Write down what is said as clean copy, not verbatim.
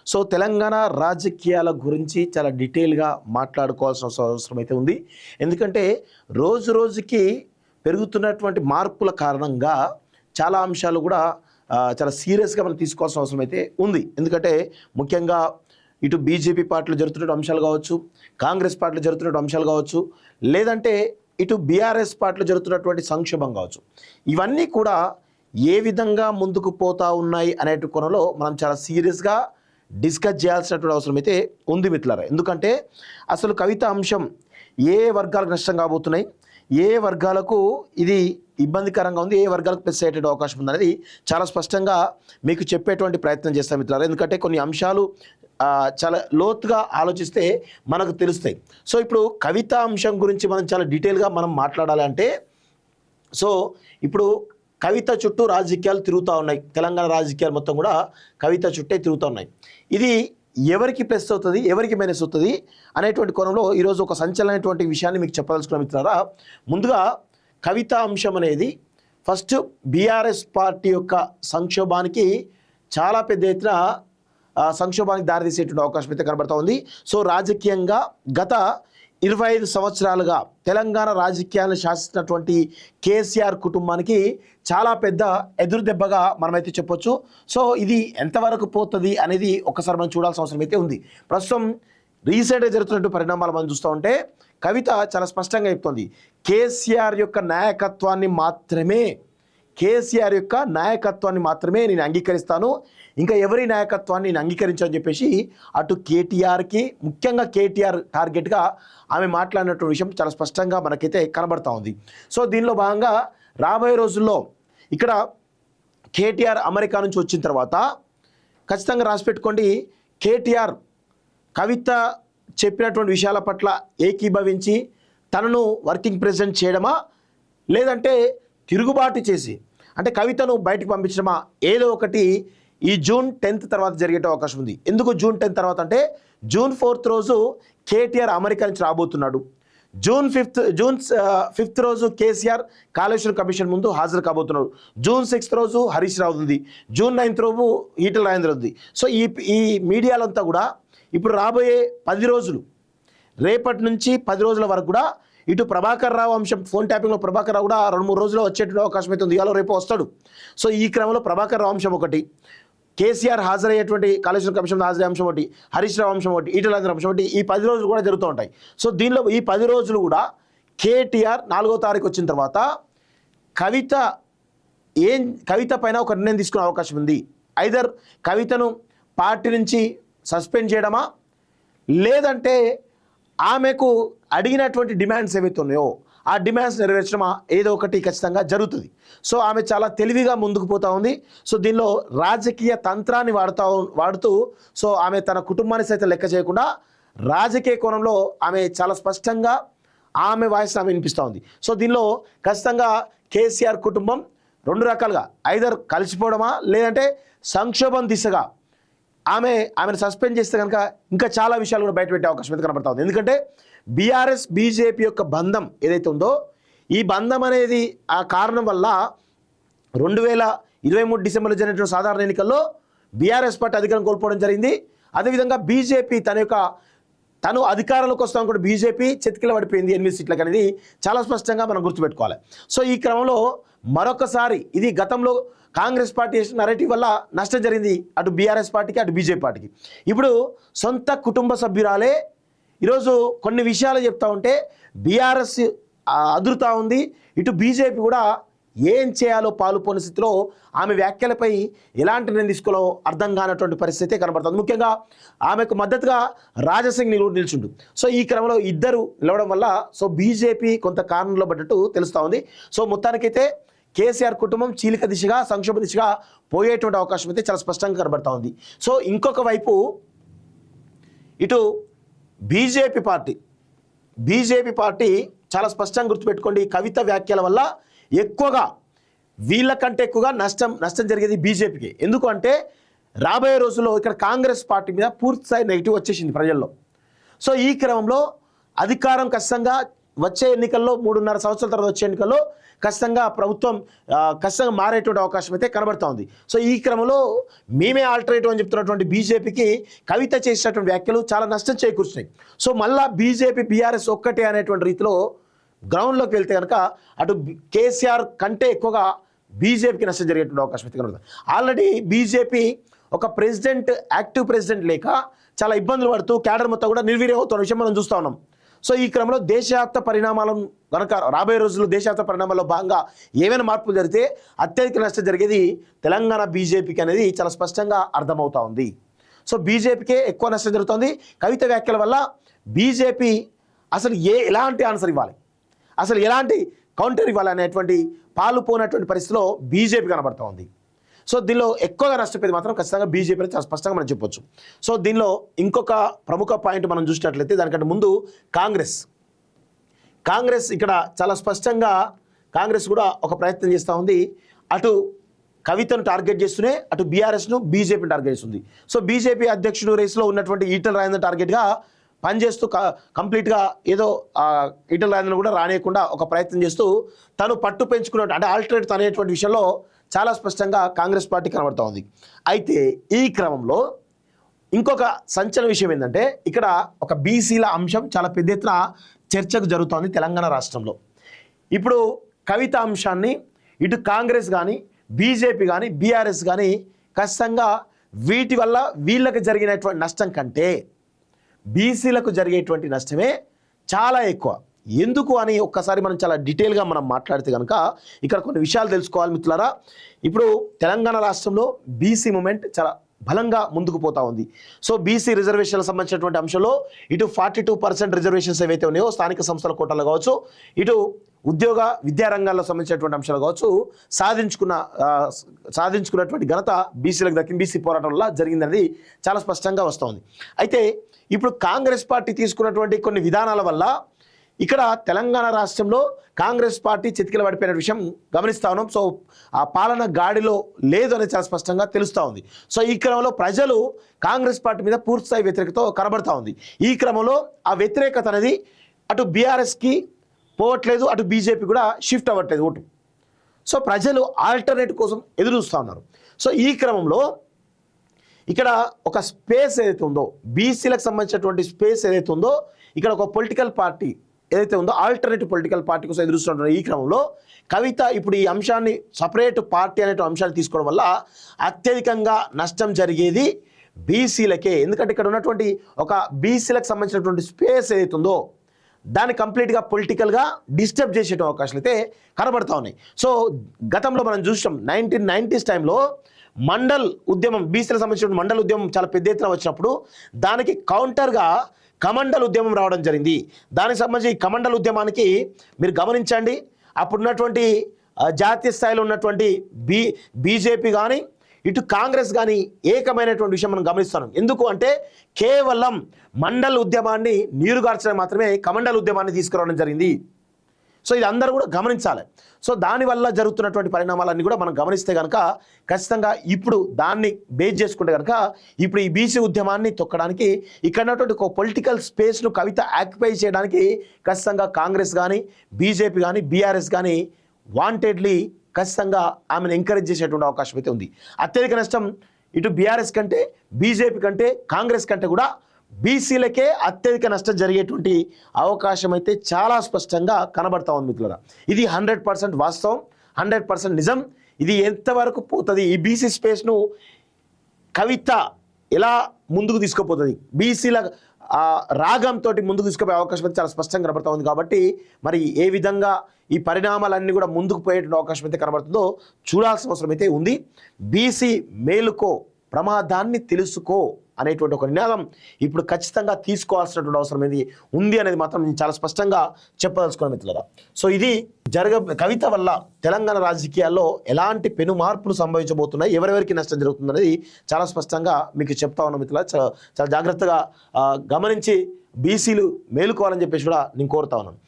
So Telangana రాజకీయాల గురించి చాలా డీటెయిల్గా మాట్లాడుకోవాల్సిన అవసరం అయితే ఉంది. ఎందుకంటే రోజు రోజుకి పెరుగుతున్నటువంటి మార్పుల కారణంగా చాలా అంశాలు కూడా చాలా సీరియస్గా మనం తీసుకోవాల్సిన అవసరం అయితే ఉంది. ఎందుకంటే ముఖ్యంగా ఇటు బీజేపీ పార్టీలో జరుగుతున్న అంశాలు కావచ్చు, కాంగ్రెస్ పార్టీలో జరుగుతున్న అంశాలు కావచ్చు, లేదంటే ఇటు బీఆర్ఎస్ పార్టీలో జరుగుతున్నటువంటి సంక్షోభం కావచ్చు, ఇవన్నీ కూడా ఏ విధంగా ముందుకు పోతా ఉన్నాయి అనే కోణంలో మనం చాలా సీరియస్గా డిస్కస్ చేయాల్సినటువంటి అవసరం అయితే ఉంది మిత్రులారా. ఎందుకంటే అసలు కవిత అంశం ఏ వర్గాలకు నష్టం కాబోతున్నాయి, ఏ వర్గాలకు ఇది ఇబ్బందికరంగా ఉంది, ఏ వర్గాలకు ప్లస్ అయ్యేటువంటి అవకాశం ఉంది అనేది చాలా స్పష్టంగా మీకు చెప్పేటువంటి ప్రయత్నం చేస్తాం మిత్రులారా. ఎందుకంటే కొన్ని అంశాలు చాలా లోతుగా ఆలోచిస్తే మనకు తెలుస్తాయి. సో ఇప్పుడు కవిత అంశం గురించి మనం చాలా డీటెయిల్గా మనం మాట్లాడాలంటే, సో ఇప్పుడు కవిత చుట్టూ రాజకీయాలు తిరుగుతూ ఉన్నాయి. తెలంగాణ రాజకీయాలు మొత్తం కూడా కవిత చుట్టే తిరుగుతూ ఉన్నాయి. ఇది ఎవరికి ప్లస్ అవుతుంది, ఎవరికి మైనస్ అవుతుంది అనేటువంటి కోణంలో ఈరోజు ఒక సంచలనమైనటువంటి విషయాన్ని మీకు చెప్పదలుచుకున్న మిత్రులారా. ముందుగా కవిత అంశం అనేది ఫస్ట్ బీఆర్ఎస్ పార్టీ యొక్క సంక్షోభానికి చాలా పెద్ద ఎత్తున సంక్షోభానికి దారితీసేటువంటి అవకాశం అయితే కనబడతా ఉంది. సో రాజకీయంగా గత 25 సంవత్సరాలుగా తెలంగాణ రాజకీయాలను శాసిస్తున్నటువంటి కేసీఆర్ కుటుంబానికి చాలా పెద్ద ఎదురు దెబ్బగా మనమైతే చెప్పొచ్చు. సో ఇది ఎంతవరకు పోతుంది అనేది ఒకసారి మనం చూడాల్సిన అవసరం అయితే ఉంది. ప్రస్తుతం రీసెంట్గా జరుగుతున్నటువంటి పరిణామాలు మనం చూస్తూ ఉంటే కవిత చాలా స్పష్టంగా చెప్తోంది, కేసీఆర్ యొక్క నాయకత్వాన్ని మాత్రమే నేను అంగీకరిస్తాను, ఇంకా ఎవరి నాయకత్వాన్ని నేను అంగీకరించని చెప్పేసి అటు కేటీఆర్కి, ముఖ్యంగా కేటీఆర్ టార్గెట్గా ఆమె మాట్లాడినటువంటి విషయం చాలా స్పష్టంగా మనకైతే కనబడతా ఉంది. సో దీనిలో భాగంగా రాబోయే రోజుల్లో ఇక్కడ కేటీఆర్ అమెరికా నుంచి వచ్చిన తర్వాత ఖచ్చితంగా రాసిపెట్టుకోండి, కేటీఆర్ కవిత చెప్పినటువంటి విషయాల పట్ల ఏకీభవించి తనను వర్కింగ్ ప్రెసిడెంట్ చేయడమా, లేదంటే తిరుగుబాటు చేసి అంటే కవితను బయటకు పంపించడమా, ఏదో ఒకటి ఈ జూన్ 10th తర్వాత జరిగే అవకాశం ఉంది. ఎందుకు జూన్ 10th తర్వాత అంటే జూన్ 4th రోజు కేటీఆర్ అమెరికా నుంచి రాబోతున్నాడు. జూన్ 5th రోజు కేసీఆర్ కాళేశ్వరం కమిషన్ ముందు హాజరు కాబోతున్నాడు. జూన్ 6th రోజు హరీష్ రావు ఉంది. జూన్ 9th రోజు ఈటల రాజేందర్ ఉంది. సో ఈ మీడియాలంతా కూడా ఇప్పుడు రాబోయే 10 రోజులు, రేపటి నుంచి 10 రోజుల వరకు కూడా ఇటు ప్రభాకర్ రావు అంశం, ఫోన్ ట్యాపింగ్లో ప్రభాకర్ రావు కూడా 2-3 రోజుల్లో వచ్చేటువంటి అవకాశం అయితే ఉంది. ఇవాళ రేపు వస్తాడు. సో ఈ క్రమంలో ప్రభాకర్ రావు అంశం ఒకటి, కేసీఆర్ హాజరయ్యేటువంటి కాళేశ్వరం కమిషన్ హాజరయ్యే అంశం ఒకటి, హరీష్ రావు అంశం ఒకటి, ఈటల రాజేందర్ అంశం ఒకటి, ఈ 10 రోజులు కూడా జరుగుతూ ఉంటాయి. సో దీనిలో ఈ 10 రోజులు కూడా కేటీఆర్ 4వ తారీఖు వచ్చిన తర్వాత కవిత పైన ఒక నిర్ణయం తీసుకునే అవకాశం ఉంది. ఐదర్ కవితను పార్టీ నుంచి సస్పెండ్ చేయడమా, లేదంటే ఆమెకు అడిగినటువంటి డిమాండ్స్ ఏవైతే ఉన్నాయో ఆ డిమాండ్స్ నెరవేర్చడమా, ఏదో ఒకటి ఖచ్చితంగా జరుగుతుంది. సో ఆమె చాలా తెలివిగా ముందుకు పోతూ ఉంది. సో దీనిలో రాజకీయ తంత్రాన్ని వాడుతూ సో ఆమె తన కుటుంబాన్ని సైతం లెక్క చేయకుండా రాజకీయ కోణంలో ఆమె చాలా స్పష్టంగా ఆమె వాయిస్ ఆమె వినిపిస్తూ ఉంది. సో దీనిలో ఖచ్చితంగా కేసీఆర్ కుటుంబం 2 రకాలుగా ఐదర్ కలిసిపోవడమా, లేదంటే సంక్షోభం దిశగా ఆమెను సస్పెండ్ చేస్తే కనుక ఇంకా చాలా విషయాలు కూడా బయటపెట్టే అవకాశం అయితే కనబడతా ఉంది. ఎందుకంటే బీఆర్ఎస్ బీజేపీ యొక్క బంధం ఏదైతే ఉందో, ఈ బంధం అనేది ఆ కారణం వల్ల 2023 డిసెంబర్లో జరిగినటువంటి సాధారణ ఎన్నికల్లో బీఆర్ఎస్ పార్టీ అధికారం కోల్పోవడం జరిగింది. అదేవిధంగా బీజేపీ తను అధికారంలోకి వస్తాం కూడా బీజేపీ చెతికిల పడిపోయింది 8 సీట్లకు అనేది చాలా స్పష్టంగా మనం గుర్తుపెట్టుకోవాలి. సో ఈ క్రమంలో మరొకసారి ఇది గతంలో కాంగ్రెస్ పార్టీ చేసిన నరేటివ్ వల్ల నష్టం జరిగింది అటు బీఆర్ఎస్ పార్టీకి, అటు బీజేపీ పార్టీకి. ఇప్పుడు సొంత కుటుంబ సభ్యురాలే ఈరోజు కొన్ని విషయాలు చెప్తా ఉంటే బీఆర్ఎస్ అదురుతా ఉంది, ఇటు బీజేపీ కూడా ఏం చేయాలో పాలుపోని స్థితిలో ఆమె వ్యాఖ్యలపై ఎలాంటి నిర్ణయం తీసుకోవాలో అర్థం కానటువంటి పరిస్థితి కనబడుతుంది. ముఖ్యంగా ఆమెకు మద్దతుగా రాజాసింగ్ నిల్చుండు. సో ఈ క్రమంలో ఇద్దరు నిలవడం వల్ల సో బీజేపీ కొంత కారణంలో పడ్డట్టు తెలుస్తూ ఉంది. సో మొత్తానికైతే కేసీఆర్ కుటుంబం చీలిక దిశగా, సంక్షోభ దిశగా పోయేటువంటి అవకాశం అయితే చాలా స్పష్టంగా కనబడతా ఉంది. సో ఇంకొక వైపు ఇటు బీజేపీ పార్టీ చాలా స్పష్టంగా గుర్తుపెట్టుకోండి, కవిత వ్యాఖ్యల వల్ల వీళ్ళకంటే ఎక్కువగా నష్టం జరిగేది బీజేపీకి. ఎందుకు అంటే రాబోయే రోజుల్లో ఇక్కడ కాంగ్రెస్ పార్టీ మీద పూర్తిస్థాయి నెగిటివ్ వచ్చేసింది ప్రజల్లో. సో ఈ క్రమంలో అధికారం ఖచ్చితంగా వచ్చే ఎన్నికల్లో 3.5 సంవత్సరాల తర్వాత వచ్చే ఎన్నికల్లో ఖచ్చితంగా ప్రభుత్వం ఖచ్చితంగా మారేటువంటి అవకాశం అయితే కనబడతా ఉంది. సో ఈ క్రమంలో మేమే ఆల్టర్నేటివ్ అని చెప్తున్నటువంటి బీజేపీకి కవిత చేసినటువంటి వ్యాఖ్యలు చాలా నష్టం చేకూర్చున్నాయి. సో మళ్ళా బీజేపీ బీఆర్ఎస్ ఒక్కటే అనేటువంటి రీతిలో గ్రౌండ్లోకి వెళ్తే కనుక అటు కేసీఆర్ కంటే ఎక్కువగా బీజేపీకి నష్టం జరిగేటువంటి అవకాశం అయితే కనబడుతుంది. ఆల్రెడీ బీజేపీ ఒక ప్రెసిడెంట్, యాక్టివ్ ప్రెసిడెంట్ లేక చాలా ఇబ్బందులు పడుతూ క్యాడర్ మొత్తం కూడా నిర్వీర్యం అవుతున్న విషయం మనం చూస్తూ ఉన్నాం. సో ఈ క్రమంలో దేశవ్యాప్త పరిణామాలను కనుక రాబోయే రోజుల్లో దేశవ్యాప్త పరిణామాల్లో భాగంగా ఏమైనా మార్పులు జరిగితే అత్యధిక నష్టం జరిగేది తెలంగాణ బీజేపీకి అనేది చాలా స్పష్టంగా అర్థమవుతా ఉంది. సో బీజేపీకే ఎక్కువ నష్టం జరుగుతుంది. కవిత వ్యాఖ్యల వల్ల బీజేపీ అసలు ఎలాంటి ఆన్సర్ ఇవ్వాలి, అసలు ఎలాంటి కౌంటర్ ఇవ్వాలి అనేటువంటి పాలుపోయినటువంటి పరిస్థితిలో బీజేపీ కనబడతా ఉంది. సో దీనిలో ఎక్కువగా నష్టపోయేది మాత్రం ఖచ్చితంగా బీజేపీ చాలా స్పష్టంగా మనం చెప్పొచ్చు. సో దీనిలో ఇంకొక ప్రముఖ పాయింట్ మనం చూసినట్లయితే దానికంటే ముందు కాంగ్రెస్ ఇక్కడ చాలా స్పష్టంగా కాంగ్రెస్ కూడా ఒక ప్రయత్నం చేస్తూ ఉంది. అటు కవితను టార్గెట్ చేస్తూనే అటు బీఆర్ఎస్ను బీజేపీని టార్గెట్ చేస్తుంది. సో బీజేపీ అధ్యక్షుడు రేసులో ఉన్నటువంటి ఈటెల రాజేందర్ టార్గెట్గా పనిచేస్తూ కంప్లీట్గా ఏదో ఈటెల రాజేందర్ కూడా రానియకుండా ఒక ప్రయత్నం చేస్తూ తను పట్టు పెంచుకున్నట్టు అంటే ఆల్టర్నేటివ్ అనేటువంటి విషయంలో చాలా స్పష్టంగా కాంగ్రెస్ పార్టీ కనబడుతూ ఉంది. అయితే ఈ క్రమంలో ఇంకొక సంచలన విషయం ఏంటంటే ఇక్కడ ఒక బీసీల అంశం చాలా పెద్ద ఎత్తున చర్చకు జరుగుతోంది తెలంగాణ రాష్ట్రంలో. ఇప్పుడు కవిత అంశాన్ని ఇటు కాంగ్రెస్ కానీ బీజేపీ కానీ బీఆర్ఎస్ కానీ ఖచ్చితంగా వీటి వల్ల వీళ్ళకి జరిగినటువంటి నష్టం కంటే బీసీలకు జరిగేటువంటి నష్టమే చాలా ఎక్కువ. ఎందుకు అని ఒక్కసారి మనం చాలా డీటెయిల్గా మనం మాట్లాడితే కనుక ఇక్కడ కొన్ని విషయాలు తెలుసుకోవాలి మిత్రులారా. ఇప్పుడు తెలంగాణ రాష్ట్రంలో బీసీ మూమెంట్ చాలా బలంగా ముందుకు పోతా ఉంది. సో బీసీ రిజర్వేషన్లకు సంబంధించినటువంటి అంశంలో ఇటు 42% రిజర్వేషన్స్ ఏవైతే ఉన్నాయో స్థానిక సంస్థల కోటాలు కావచ్చు, ఇటు ఉద్యోగ విద్యారంగాల్లో సంబంధించినటువంటి అంశాలు కావచ్చు, సాధించుకున్నటువంటి ఘనత బీసీలకు దక్కింది. బీసీ పోరాటం వల్ల జరిగిందనేది చాలా స్పష్టంగా వస్తుంది. అయితే ఇప్పుడు కాంగ్రెస్ పార్టీ తీసుకున్నటువంటి కొన్ని విధానాల వల్ల ఇక్కడ తెలంగాణ రాష్ట్రంలో కాంగ్రెస్ పార్టీ చితికిల పడిపోయిన విషయం గమనిస్తా ఉన్నాం. సో ఆ పాలన గాడిలో లేదు అనేది చాలా స్పష్టంగా తెలుస్తూ ఉంది. సో ఈ క్రమంలో ప్రజలు కాంగ్రెస్ పార్టీ మీద పూర్తిస్థాయి వ్యతిరేకత కనబడతా ఉంది. ఈ క్రమంలో ఆ వ్యతిరేకత అనేది అటు బీఆర్ఎస్కి పోవట్లేదు, అటు బీజేపీ కూడా షిఫ్ట్ అవ్వట్లేదు ఓటు. సో ప్రజలు ఆల్టర్నేటివ్ కోసం ఎదురు చూస్తూ ఉన్నారు. సో ఈ క్రమంలో ఇక్కడ ఒక స్పేస్ ఏదైతే ఉందో, బీసీలకు సంబంధించినటువంటి స్పేస్ ఏదైతే ఉందో, ఇక్కడ ఒక పొలిటికల్ పార్టీ ఏదైతే ఉందో ఆల్టర్నేటివ్ పొలిటికల్ పార్టీ కోసం ఎదురుస్తుంటారు. ఈ క్రమంలో కవిత ఇప్పుడు ఈ అంశాన్ని సపరేట్ పార్టీ అనే అంశాన్ని తీసుకోవడం వల్ల అత్యధికంగా నష్టం జరిగేది బీసీలకే. ఎందుకంటే ఇక్కడ ఉన్నటువంటి ఒక బీసీలకు సంబంధించినటువంటి స్పేస్ ఏదైతే ఉందో దాన్ని కంప్లీట్గా పొలిటికల్గా డిస్టర్బ్ చేసే అవకాశాలు అయితే కనబడతా ఉన్నాయి. సో గతంలో మనం చూసాం 1990s టైంలో మండల్ ఉద్యమం, బీసీలకు సంబంధించిన మండల్ ఉద్యమం చాలా పెద్ద ఎత్తున వచ్చినప్పుడు దానికి కౌంటర్గా కమండల్ ఉద్యమం రావడం జరిగింది. దానికి సంబంధించి ఈ కమండల్ ఉద్యమానికి మీరు గమనించండి, అప్పుడున్నటువంటి జాతీయ స్థాయిలో ఉన్నటువంటి బీజేపీ కానీ ఇటు కాంగ్రెస్ కానీ ఏకమైనటువంటి విషయం మనం గమనిస్తున్నాం. ఎందుకు అంటే కేవలం మండల్ ఉద్యమాన్ని నీరుగార్చడం మాత్రమే కమండల్ ఉద్యమాన్ని తీసుకురావడం జరిగింది. సో ఇది అందరూ కూడా గమనించాలి. సో దానివల్ల జరుగుతున్నటువంటి పరిణామాలన్నీ కూడా మనం గమనిస్తే కనుక ఖచ్చితంగా ఇప్పుడు దాన్ని బేస్ చేసుకుంటే కనుక ఇప్పుడు ఈ బీసీ ఉద్యమాన్ని తొక్కడానికి ఇక్కడ ఉన్నటువంటి ఒక పొలిటికల్ స్పేస్ను కవిత ఆక్యుపై చేయడానికి ఖచ్చితంగా కాంగ్రెస్ కానీ బీజేపీ కానీ బీఆర్ఎస్ కానీ వాంటెడ్లీ ఖచ్చితంగా ఆమెను ఎంకరేజ్ చేసేటువంటి అవకాశం అయితే ఉంది. అత్యధిక నష్టం ఇటు బీఆర్ఎస్ కంటే బీజేపీ కంటే కాంగ్రెస్ కంటే కూడా బీసీలకే అత్యధిక నష్టం జరిగేటువంటి అవకాశం అయితే చాలా స్పష్టంగా కనబడతా ఉంది మిత్రులారా. ఇది 100% వాస్తవం, 100% నిజం. ఇది ఎంతవరకు పోతుంది, ఈ బీసీ స్పేస్ను కవిత ఎలా ముందుకు తీసుకుపోతుంది, బీసీల రాగంతో ముందుకు తీసుకుపోయే అవకాశం అయితే చాలా స్పష్టంగా కనబడతా ఉంది. కాబట్టి మరి ఏ విధంగా ఈ పరిణామాలన్నీ కూడా ముందుకు పోయేటువంటి అవకాశం అయితే కనబడుతుందో చూడాల్సిన అవసరం అయితే ఉంది. బీసీ మేలుకో, ప్రమాదాన్ని తెలుసుకో అనేటువంటి ఒక నినాదం ఇప్పుడు ఖచ్చితంగా తీసుకోవాల్సినటువంటి అవసరం ఏది ఉంది అనేది మాత్రం నేను చాలా స్పష్టంగా చెప్పదలుచుకున్నాను మిత్రులారా. సో ఇది కవిత వల్ల తెలంగాణ రాజకీయాల్లో ఎలాంటి పెను మార్పులు సంభవించబోతున్నాయి, ఎవరెవరికి నష్టం జరుగుతుంది అనేది చాలా స్పష్టంగా మీకు చెప్తా ఉన్నాను మిత్రులారా. చాలా జాగ్రత్తగా గమనించి బీసీలు మేలుకోవాలని చెప్పేసి కూడా నేను కోరుతా ఉన్నాను.